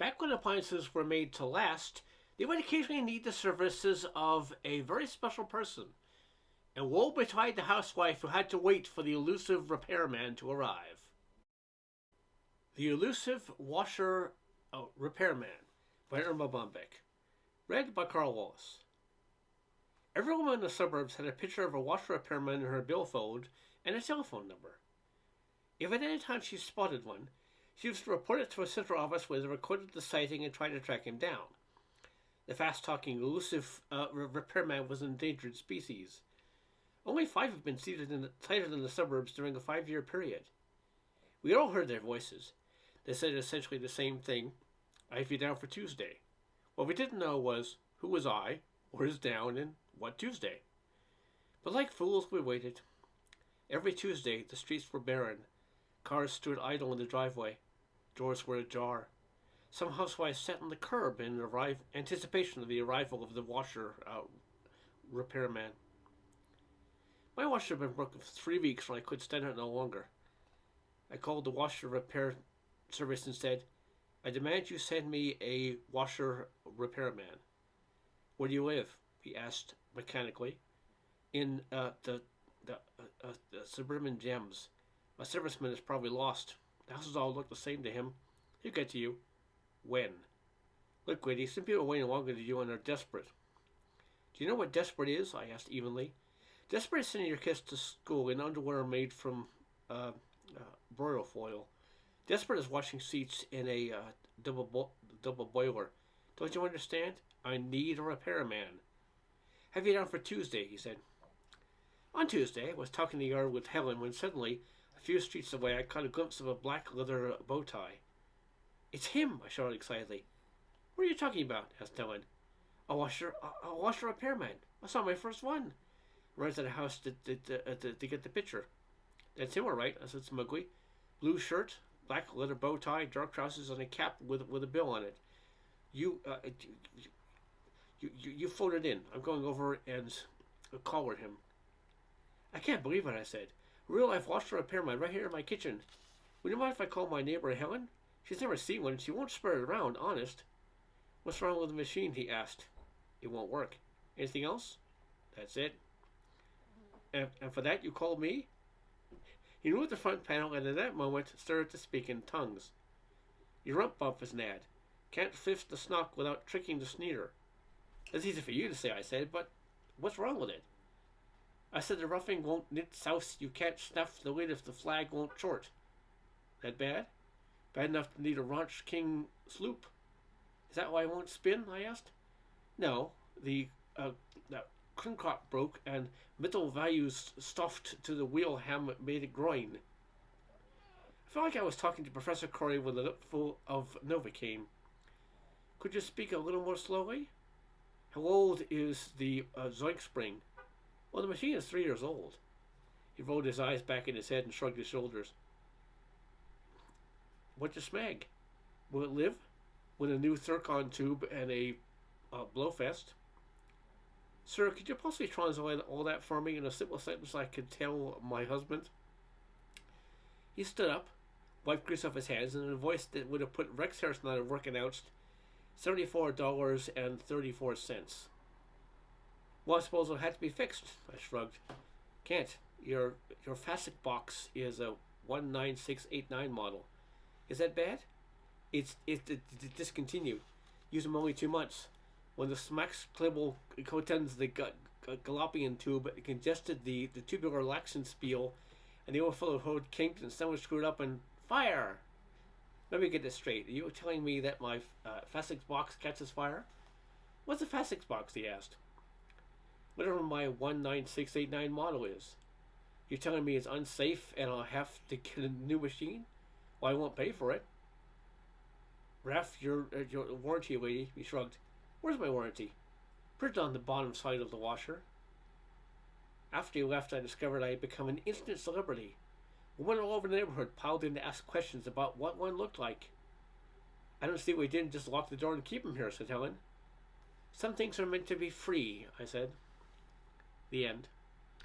Back when appliances were made to last, they would occasionally need the services of a very special person, and woe betide the housewife who had to wait for the elusive repairman to arrive. The Elusive Washer Repairman by Irma Bombeck. Read by Karl. Every woman in the suburbs had a picture of a washer repairman in her billfold and a telephone number. If at any time she spotted one, she used to report it to a central office where they recorded the sighting and tried to track him down. The fast-talking, elusive repairman was an endangered species. Only 5 have been sighted in the suburbs during a 5-year period. We all heard their voices. They said essentially the same thing. I have you down for Tuesday. What we didn't know was who was I, or is down, and what Tuesday. But like fools, we waited. Every Tuesday, the streets were barren. Cars stood idle in the driveway. Doors were ajar. Some housewives sat on the curb in anticipation of the arrival of the washer repairman. My washer had been broken for 3 weeks when I could stand it no longer. I called the washer repair service and said, I demand you send me a washer repairman. Where do you live? He asked mechanically. In the suburban gems. My serviceman is probably lost. The houses all look the same to him. He'll get to you. When? Look, Grady, some people are waiting longer than you and are desperate. Do you know what desperate is? I asked evenly. Desperate is sending your kids to school in underwear made from broil foil. Desperate is washing seats in a double boiler. Don't you understand? I need a repairman. Have you down for Tuesday, he said. On Tuesday, I was talking in the yard with Helen when suddenly, a few streets away, I caught a glimpse of a black leather bow tie. It's him, I shouted excitedly. What are you talking about? Asked Helen. A washer repairman. I saw my first one. I ran to the house to get the picture. That's him, all right, I said smugly. Blue shirt, black leather bow tie, dark trousers, and a cap with a bill on it. You phone it in. I'm going over and collar him. I can't believe it, I said. Real life washer repairman right here in my kitchen. Would you mind if I call my neighbor Helen? She's never seen one and she won't spread it around, honest. What's wrong with the machine? He asked. It won't work. Anything else? That's it. And for that you called me? He moved the front panel and at that moment started to speak in tongues. Your rump bump is nad. Can't lift the snock without tricking the sneer. That's easy for you to say, I said, but what's wrong with it? I said the roughing won't knit souse, you can't snuff the lid if the flag won't short. That bad? Bad enough to need a Raunch King sloop. Is that why I won't spin? I asked. No, the crinkot broke and metal values stuffed to the wheel ham made it groin. I felt like I was talking to Professor Corey with a lip full of Novocaine. Could you speak a little more slowly? How old is the Zoink spring? Well, the machine is 3 years old. He rolled his eyes back in his head and shrugged his shoulders. What's your smag? Will it live? With a new Thurcon tube and a blowfest? Sir, could you possibly translate all that for me in a simple sentence I could tell my husband? He stood up, wiped grease off his hands, and in a voice that would have put Rex Harrison out of work announced, $74.34. Well, I suppose it'll have to be fixed, I shrugged. Can't. Your Fassic box is a 19689 model. Is that bad? It's discontinued. Use them only 2 months. When the Smax Klibble contends the Gallopian tube, it congested the tubular laxant spiel, and the overflow hose kinked and someone screwed up and fire! Let me get this straight. Are you telling me that my Fassic box catches fire? What's a Fassic box? He asked. Whatever my 19689 model is. You're telling me it's unsafe and I'll have to get a new machine? Well, I won't pay for it. Raf, your warranty lady, he shrugged. Where's my warranty? Printed on the bottom side of the washer. After you left, I discovered I had become an instant celebrity. Women all over the neighborhood piled in to ask questions about what one looked like. I don't see why we didn't just lock the door and keep him here, said Helen. Some things are meant to be free, I said. The end.